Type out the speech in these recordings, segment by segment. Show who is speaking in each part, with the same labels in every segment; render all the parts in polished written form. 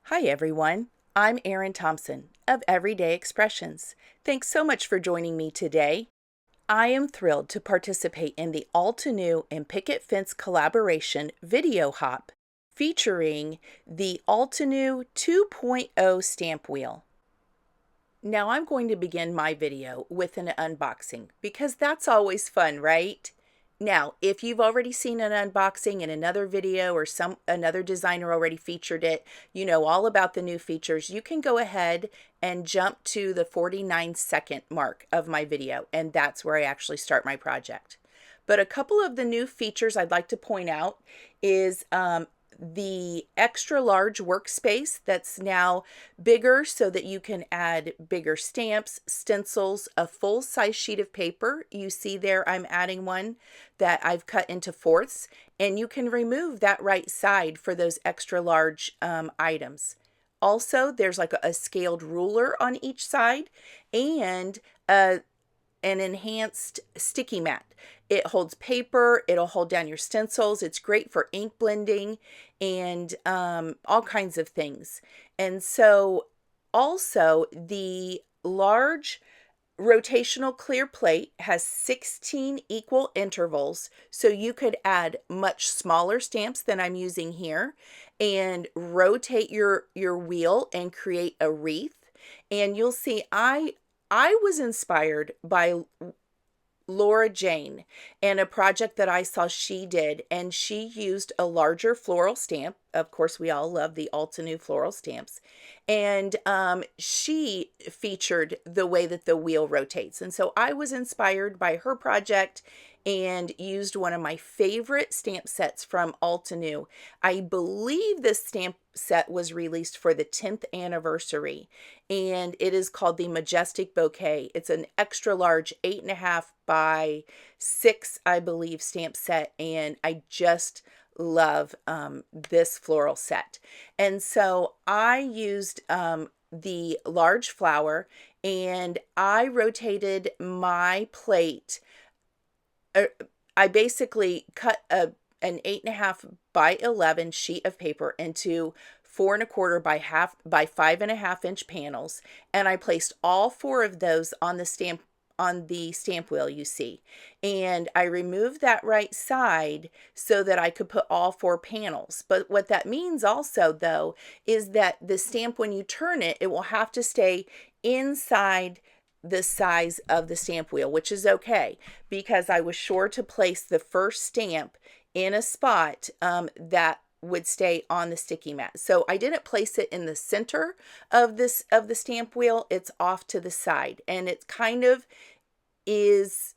Speaker 1: Hi everyone, I'm Erin Thompson of Everyday Expressions. Thanks so much for joining me today. I am thrilled to participate in the Altenew and Picket Fence collaboration video hop featuring the Altenew 2.0 stamp wheel. Now I'm going to begin my video with an unboxing because that's always fun, right? Now, if you've already seen an unboxing in another video or another designer already featured it, you know all about the new features, you can go ahead and jump to the 49-second mark of my video, and that's where I actually start my project. But a couple of the new features I'd like to point out is the extra large workspace that's now bigger so that you can add bigger stamps, stencils, a full-size sheet of paper. You see there I'm adding one that I've cut into fourths, and you can remove that right side for those extra large items. Also, there's like a scaled ruler on each side and an enhanced sticky mat. It holds paper, it'll hold down your stencils, it's great for ink blending and all kinds of things. And so also the large rotational clear plate has 16 equal intervals, so you could add much smaller stamps than I'm using here and rotate your wheel and create a wreath. And you'll see I was inspired by Laura Jane and a project that I saw she did, and she used a larger floral stamp. Of course, we all love the Altenew floral stamps, and she featured the way that the wheel rotates. And so I was inspired by her project and used one of my favorite stamp sets from Altenew. I believe this stamp set was released for the 10th anniversary, and it is called the Majestic Bouquet. It's an extra large 8.5 by 6, I believe, stamp set, and I just love this floral set. And so I used the large flower, and I rotated my plate. I basically cut an 8.5 by 11 sheet of paper into 4 1/4 by 5.5 inch panels, and I placed all 4 of those on the stamp wheel you see, and I removed that right side so that I could put all 4 panels. But what that means also though is that the stamp, when you turn it, it will have to stay inside the size of the stamp wheel, which is okay because I was sure to place the first stamp in a spot that would stay on the sticky mat. So I didn't place it in the center of the stamp wheel. It's off to the side, and it kind of is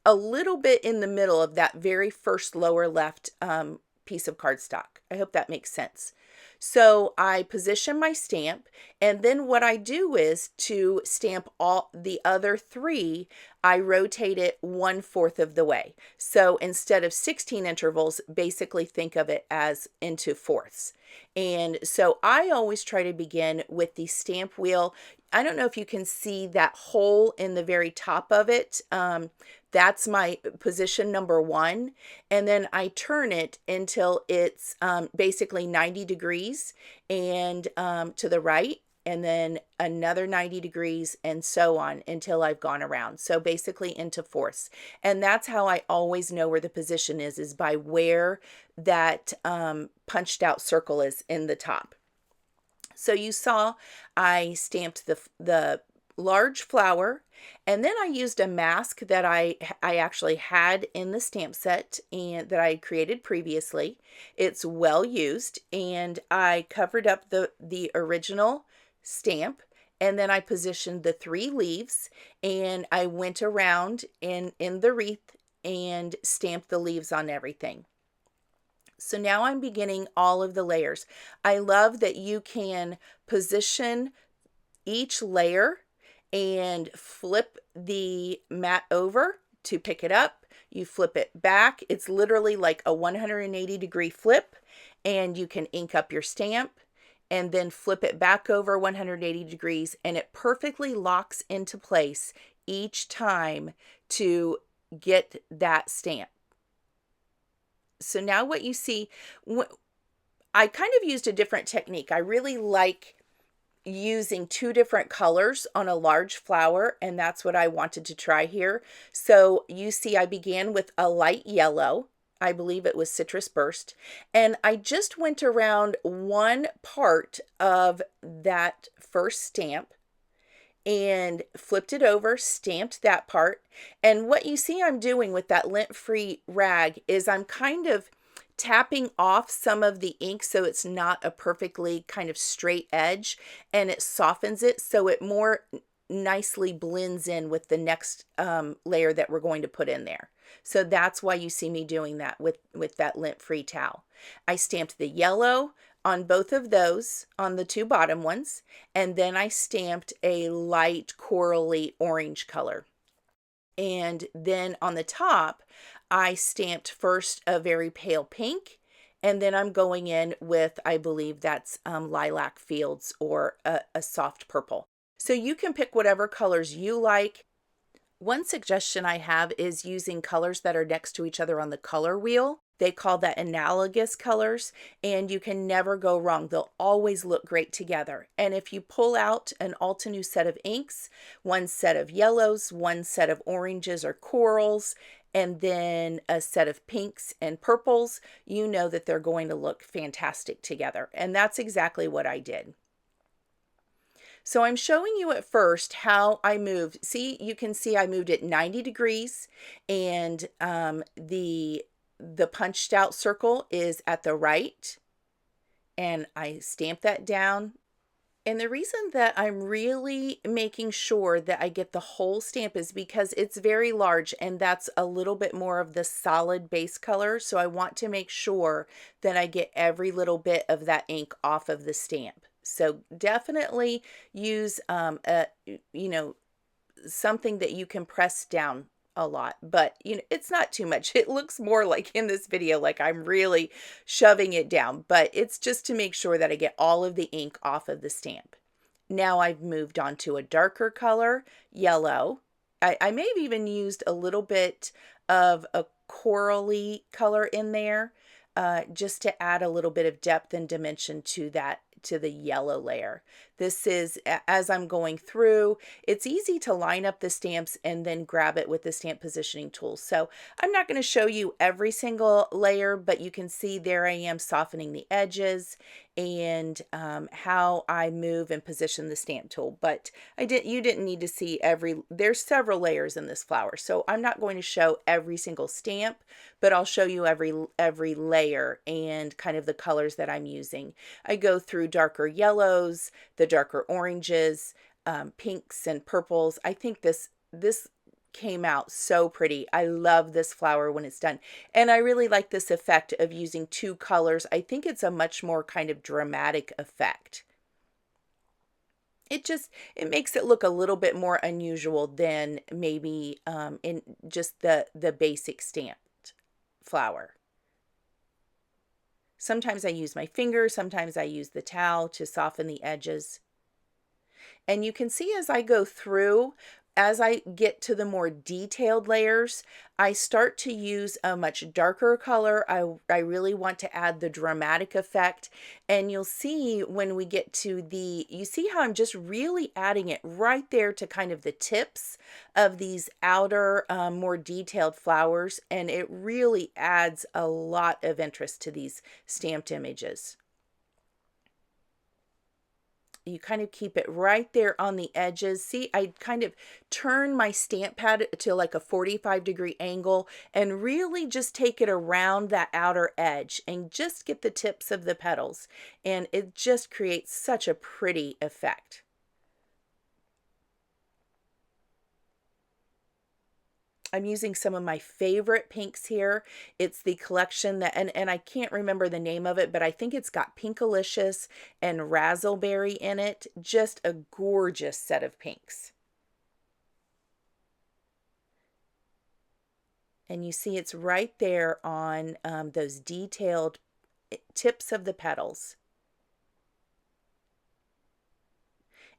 Speaker 1: a little bit in the middle of that very first lower left piece of cardstock. I hope that makes sense. So I position my stamp, and then what I do is to stamp all the other 3, I rotate it 1/4 of the way. So instead of 16 intervals, basically think of it as into fourths. And so I always try to begin with the stamp wheel. I don't know if you can see that hole in the very top of it. That's my position number 1. And then I turn it until it's basically 90 degrees and to the right, and then another 90 degrees and so on until I've gone around. So basically into fourths. And that's how I always know where the position is by where that punched out circle is in the top. So you saw I stamped the large flower, and then I used a mask that I actually had in the stamp set and that I had created previously. It's well used, and I covered up the original stamp, and then I positioned the 3 leaves, and I went around in the wreath and stamped the leaves on everything. So now I'm beginning all of the layers. I love that you can position each layer and flip the mat over to pick it up. You flip it back. It's literally like a 180-degree flip, and you can ink up your stamp and then flip it back over 180 degrees, and it perfectly locks into place each time to get that stamp. So now what you see, I kind of used a different technique. I really like using two different colors on a large flower, and that's what I wanted to try here. So you see I began with a light yellow. I believe it was Citrus Burst, and I just went around one part of that first stamp and flipped it over, stamped that part. And what you see I'm doing with that lint-free rag is I'm kind of tapping off some of the ink so it's not a perfectly kind of straight edge, and it softens it so it more nicely blends in with the next layer that we're going to put in there. So that's why you see me doing that with that lint-free towel. I stamped the yellow on both of those, on the two bottom ones, and then I stamped a light corally orange color. And then on the top, I stamped first a very pale pink, and then I'm going in with, I believe that's Lilac Fields or a soft purple. So you can pick whatever colors you like. One suggestion I have is using colors that are next to each other on the color wheel. They call that analogous colors, and you can never go wrong. They'll always look great together. And if you pull out an Altenew set of inks, one set of yellows, one set of oranges or corals, and then a set of pinks and purples, you know that they're going to look fantastic together. And that's exactly what I did. So I'm showing you at first how I moved. See, you can see I moved it 90 degrees, and the punched out circle is at the right, and I stamp that down. And the reason that I'm really making sure that I get the whole stamp is because it's very large, and that's a little bit more of the solid base color. So I want to make sure that I get every little bit of that ink off of the stamp. So definitely use something that you can press down a lot, but it's not too much. It looks more like in this video like I'm really shoving it down, but it's just to make sure that I get all of the ink off of the stamp. Now I've moved on to a darker color, yellow. I may have even used a little bit of a corally color in there, just to add a little bit of depth and dimension to the yellow layer. This is, as I'm going through, it's easy to line up the stamps and then grab it with the stamp positioning tool. So I'm not going to show you every single layer, but you can see there I am softening the edges and how I move and position the stamp tool. But you didn't need to see there's several layers in this flower. So I'm not going to show every single stamp, but I'll show you every layer and kind of the colors that I'm using. I go through darker yellows, the darker oranges, pinks and purples. I think this came out so pretty. I love this flower when it's done. And I really like this effect of using two colors. I think it's a much more kind of dramatic effect. It makes it look a little bit more unusual than maybe in just the basic stamped flower. Sometimes I use my finger, sometimes I use the towel to soften the edges. And you can see as I go through, as I get to the more detailed layers, I start to use a much darker color. I really want to add the dramatic effect. And you'll see when we get to you see how I'm just really adding it right there to kind of the tips of these outer, more detailed flowers. And it really adds a lot of interest to these stamped images. You kind of keep it right there on the edges. See, I kind of turn my stamp pad to like a 45-degree angle and really just take it around that outer edge and just get the tips of the petals. And it just creates such a pretty effect. I'm using some of my favorite pinks here. It's the collection that, and I can't remember the name of it, but I think it's got Pinkalicious and Razzleberry in it. Just a gorgeous set of pinks. And you see it's right there on those detailed tips of the petals.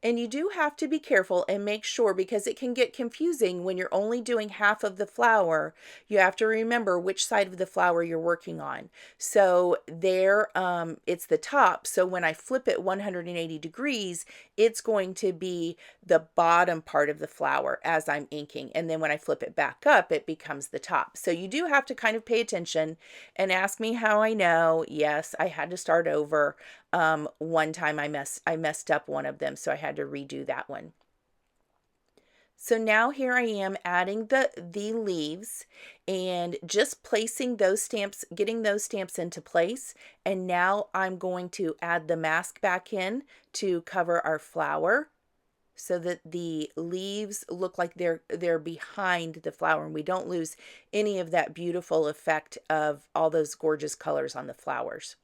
Speaker 1: And you do have to be careful and make sure, because it can get confusing when you're only doing half of the flower. You have to remember which side of the flower you're working on. So there, it's the top. So when I flip it 180 degrees, it's going to be the bottom part of the flower as I'm inking. And then when I flip it back up, it becomes the top. So you do have to kind of pay attention and ask me how I know. Yes, I had to start over. One time I messed up one of them, so I had to redo that one. So now here I am adding the leaves and just placing those stamps, getting those stamps into place. And now I'm going to add the mask back in to cover our flower so that the leaves look like they're behind the flower and we don't lose any of that beautiful effect of all those gorgeous colors on the flowers.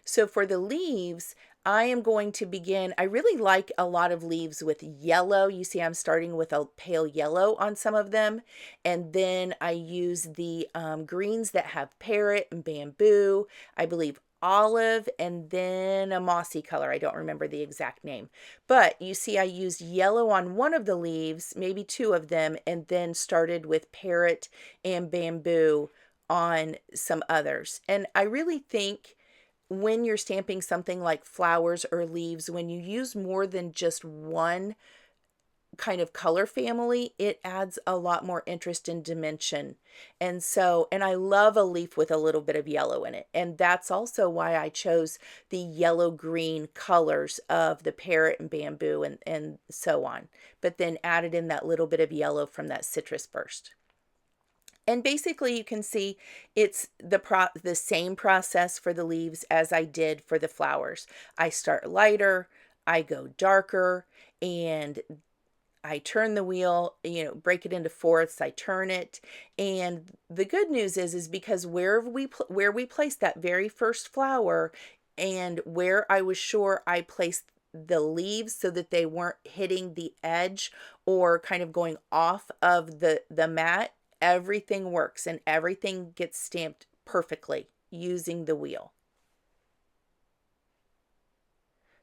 Speaker 1: So for the leaves, I am going to begin. I really like a lot of leaves with yellow. You see I'm starting with a pale yellow on some of them. And then I use the greens that have parrot and bamboo, I believe olive, and then a mossy color. I don't remember the exact name. But you see I used yellow on one of the leaves, maybe two of them, and then started with parrot and bamboo on some others. And I really think when you're stamping something like flowers or leaves, when you use more than just one kind of color family, it adds a lot more interest and dimension. And I love a leaf with a little bit of yellow in it. And that's also why I chose the yellow-green colors of the parrot and bamboo and so on. But then added in that little bit of yellow from that citrus burst. And basically you can see it's the same process for the leaves as I did for the flowers. I start lighter, I go darker, and I turn the wheel, break it into fourths, I turn it. And the good news is because where we placed that very first flower and where I was sure I placed the leaves so that they weren't hitting the edge or kind of going off of the mat, everything works and everything gets stamped perfectly using the wheel.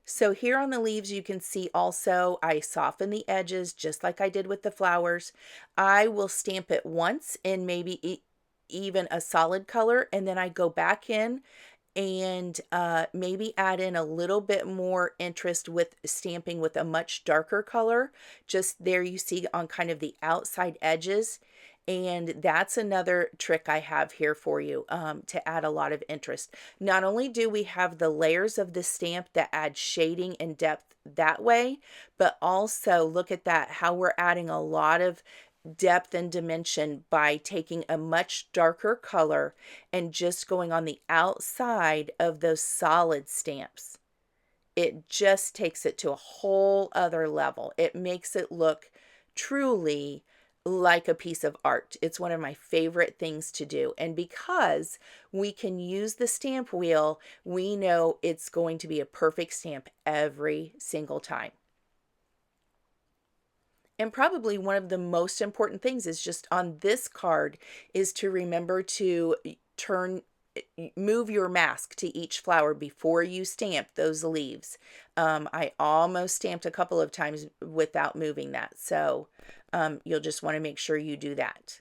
Speaker 1: So here on the leaves, you can see also I soften the edges just like I did with the flowers. I will stamp it once in maybe even a solid color, and then I go back in and maybe add in a little bit more interest with stamping with a much darker color. Just there you see on kind of the outside edges. And that's another trick I have here for you to add a lot of interest. Not only do we have the layers of the stamp that add shading and depth that way, but also look at that, how we're adding a lot of depth and dimension by taking a much darker color and just going on the outside of those solid stamps. It just takes it to a whole other level. It makes it look truly like a piece of art. It's one of my favorite things to do. And because we can use the stamp wheel, we know it's going to be a perfect stamp every single time. And probably one of the most important things is just on this card is to remember to move your mask to each flower before you stamp those leaves. I almost stamped a couple of times without moving that. So you'll just want to make sure you do that.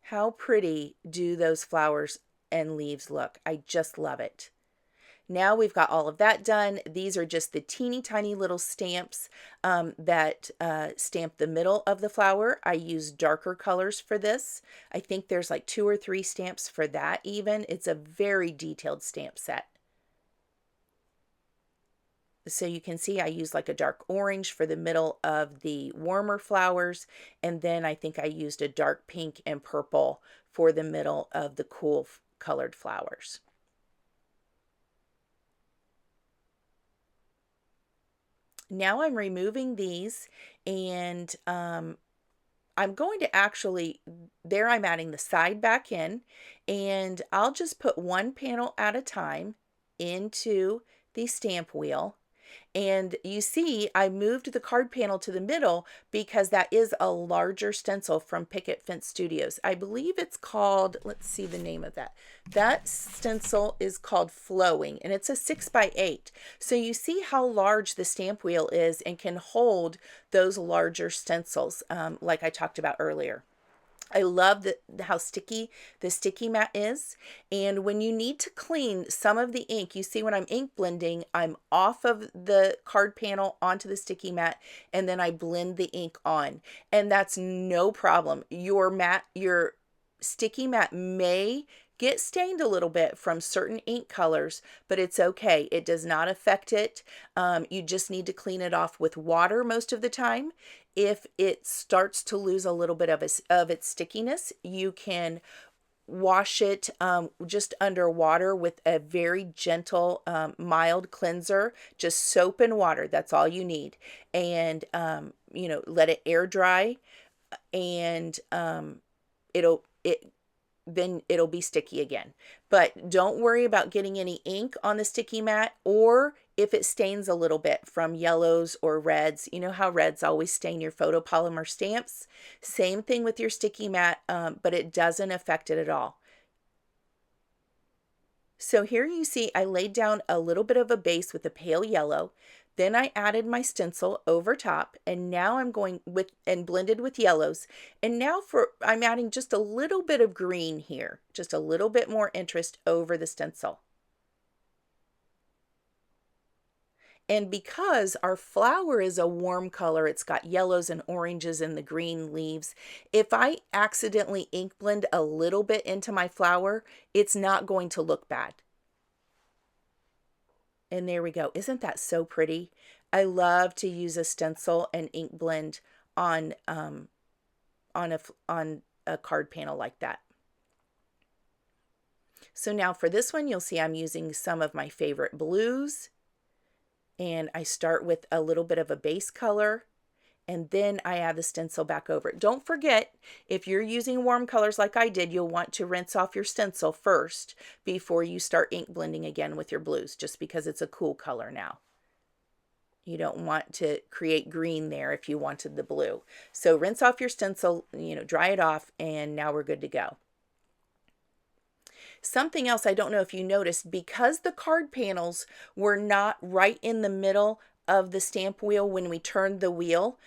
Speaker 1: How pretty do those flowers and leaves look? I just love it. Now we've got all of that done. These are just the teeny tiny little stamps that stamp the middle of the flower. I use darker colors for this. I think there's like 2 or 3 stamps for that even. It's a very detailed stamp set. So you can see I use like a dark orange for the middle of the warmer flowers. And then I think I used a dark pink and purple for the middle of the cool colored flowers. Now I'm removing these and I'm going to actually, there I'm adding the side back in, and I'll just put one panel at a time into the stamp wheel. And you see, I moved the card panel to the middle because that is a larger stencil from Picket Fence Studios. I believe it's called, let's see the name of that. That stencil is called Flowing, and it's a 6x8. So you see how large the stamp wheel is and can hold those larger stencils, like I talked about earlier. I love how sticky the sticky mat is. And when you need to clean some of the ink, you see when I'm ink blending, I'm off of the card panel onto the sticky mat, and then I blend the ink on. And that's no problem. Your sticky mat may get stained a little bit from certain ink colors, but it's okay. It does not affect it. You just need to clean it off with water most of the time. If it starts to lose a little bit of its stickiness, you can wash it just under water with a very gentle, mild cleanser, just soap and water. That's all you need. And, let it air dry, and then it'll be sticky again. But don't worry about getting any ink on the sticky mat, or if it stains a little bit from yellows or reds. You know how reds always stain your photopolymer stamps? Same thing with your sticky mat, but it doesn't affect it at all. So here you see I laid down a little bit of a base with a pale yellow. Then I added my stencil over top, and now I'm going with and blended with yellows. And now I'm adding just a little bit of green here, just a little bit more interest over the stencil. And because our flower is a warm color, it's got yellows and oranges and the green leaves. If I accidentally ink blend a little bit into my flower, it's not going to look bad. And there we go. Isn't that so pretty? I love to use a stencil and ink blend on a card panel like that. So now for this one, you'll see I'm using some of my favorite blues. And I start with a little bit of a base color, and then I add the stencil back over it. Don't forget, if you're using warm colors like I did, you'll want to rinse off your stencil first before you start ink blending again with your blues, just because it's a cool color now. You don't want to create green there if you wanted the blue. So rinse off your stencil, dry it off, and now we're good to go. Something else I don't know if you noticed, because the card panels were not right in the middle of the stamp wheel when we turned the wheel,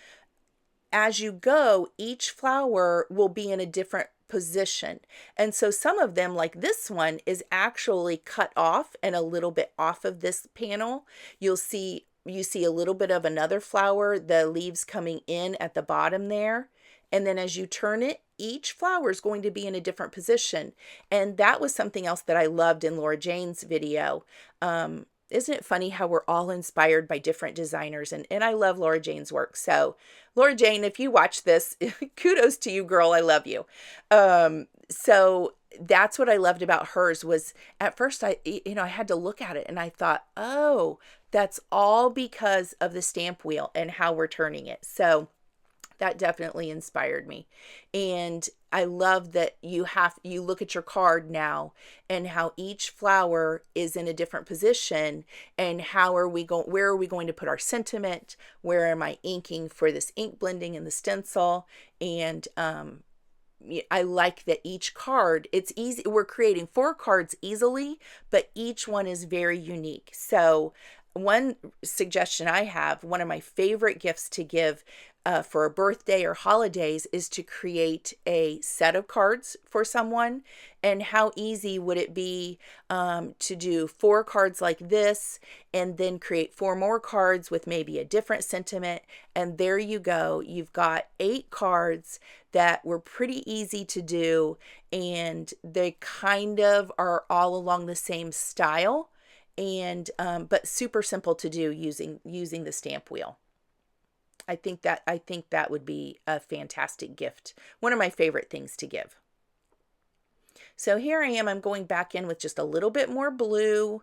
Speaker 1: as you go, each flower will be in a different position. And so some of them, like this one, is actually cut off and a little bit off of this panel. You see a little bit of another flower, the leaves coming in at the bottom there. And then as you turn it, each flower is going to be in a different position. And that was something else that I loved in Laura Jane's video. Isn't it funny how we're all inspired by different designers? And I love Laura Jane's work. So Laura Jane, if you watch this, kudos to you, girl. I love you. So that's what I loved about hers. Was at first I had to look at it and I thought, oh, that's all because of the stamp wheel and how we're turning it. So that definitely inspired me. And I love that you look at your card now and how each flower is in a different position, and where are we going to put our sentiment? Where am I inking for this ink blending and the stencil? And I like that each card, it's easy. We're creating 4 cards easily, but each one is very unique. So one suggestion I have, one of my favorite gifts to give for a birthday or holidays, is to create a set of cards for someone. And how easy would it be to do 4 cards like this, and then create 4 more cards with maybe a different sentiment, and there you go. You've got 8 cards that were pretty easy to do, and they kind of are all along the same style, and but super simple to do using the stamp wheel. I think that would be a fantastic gift. One of my favorite things to give. So here I am, I'm going back in with just a little bit more blue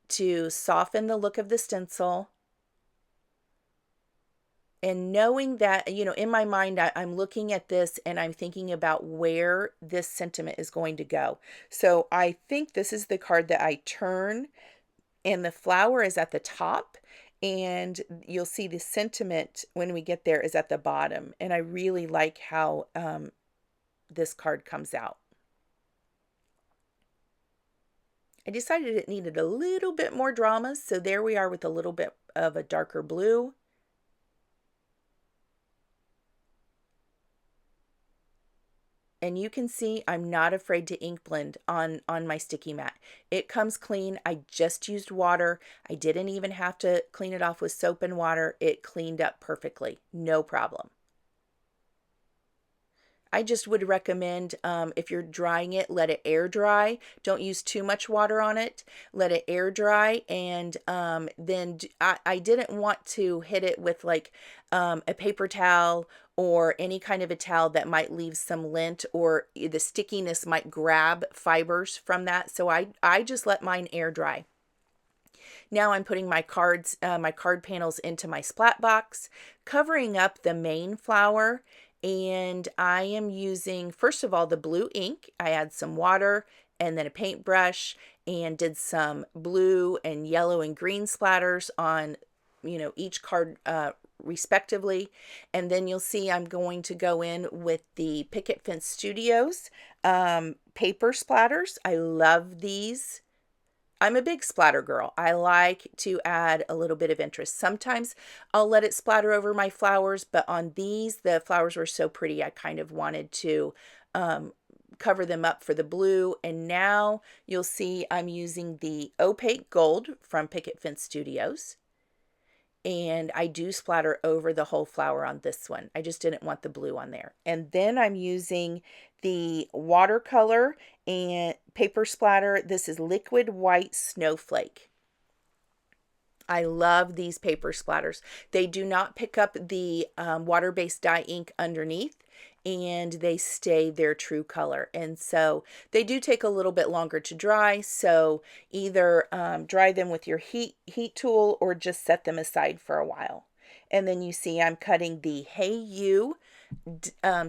Speaker 1: to soften the look of the stencil. And knowing that, in my mind, I'm looking at this and I'm thinking about where this sentiment is going to go. So I think this is the card that I turn, and the flower is at the top, and you'll see the sentiment when we get there is at the bottom. And I really like how this card comes out. I decided it needed a little bit more drama, so there we are with a little bit of a darker blue. And you can see I'm not afraid to ink blend on my sticky mat. It comes clean. I just used water. I didn't even have to clean it off with soap and water. It cleaned up perfectly, no problem. I just would recommend if you're drying it, let it air dry. Don't use too much water on it. Let it air dry, and then I didn't want to hit it with like a paper towel or any kind of a towel that might leave some lint, or the stickiness might grab fibers from that. So I just let mine air dry. Now I'm putting my cards, my card panels into my splat box, covering up the main flower. And I am using, first of all, the blue ink. I add some water and then a paintbrush and did some blue and yellow and green splatters on, each card respectively. And then you'll see I'm going to go in with the Picket Fence Studios paper splatters. I love these. I'm a big splatter girl. I like to add a little bit of interest. Sometimes I'll let it splatter over my flowers, but on these, the flowers were so pretty, I kind of wanted to cover them up for the blue. And now you'll see I'm using the opaque gold from Picket Fence Studios. And I do splatter over the whole flower on this one. I just didn't want the blue on there. And then I'm using the watercolor and paper splatter. This is Liquid White Snowflake. I love these paper splatters. They do not pick up the water-based dye ink underneath, and they stay their true color. And so they do take a little bit longer to dry, so either dry them with your heat tool or just set them aside for a while. And then you see I'm cutting the Hey You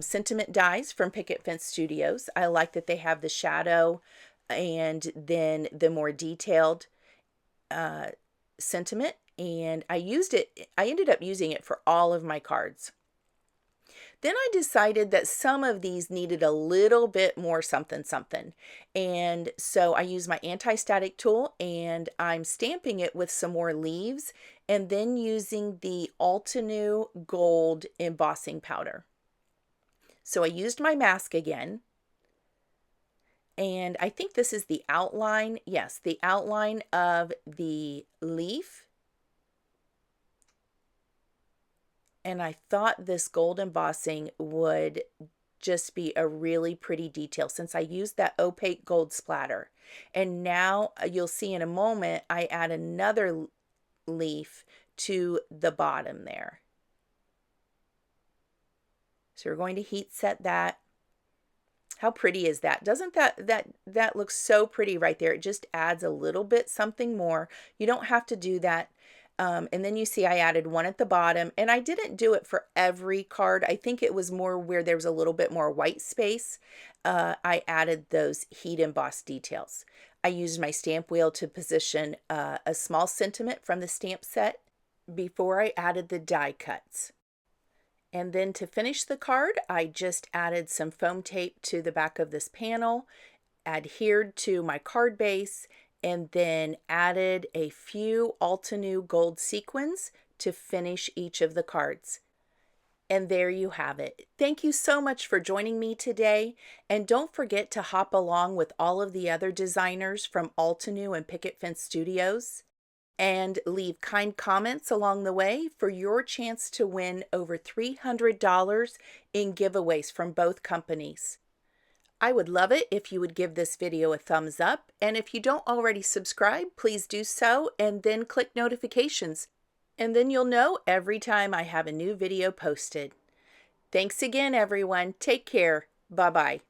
Speaker 1: sentiment dies from Picket Fence Studios. I like that they have the shadow and then the more detailed sentiment, and I ended up using it for all of my cards. Then I decided that some of these needed a little bit more something. And so I used my anti-static tool and I'm stamping it with some more leaves and then using the Altenew gold embossing powder. So I used my mask again. And I think this is the outline. Yes, the outline of the leaf. And I thought this gold embossing would just be a really pretty detail since I used that opaque gold splatter. And now you'll see in a moment, I add another leaf to the bottom there. So we're going to heat set that. How pretty is that? Doesn't that look so pretty right there? It just adds a little bit something more. You don't have to do that. And then you see I added one at the bottom, and I didn't do it for every card. I think it was more where there was a little bit more white space. I added those heat embossed details. I used my stamp wheel to position a small sentiment from the stamp set before I added the die cuts. And then to finish the card, I just added some foam tape to the back of this panel, adhered to my card base, and then added a few Altenew gold sequins to finish each of the cards. And there you have it. Thank you so much for joining me today. And don't forget to hop along with all of the other designers from Altenew and Picket Fence Studios. And leave kind comments along the way for your chance to win over $300 in giveaways from both companies. I would love it if you would give this video a thumbs up, and if you don't already subscribe, please do so and then click notifications, and then you'll know every time I have a new video posted. Thanks again, everyone. Take care. Bye-bye.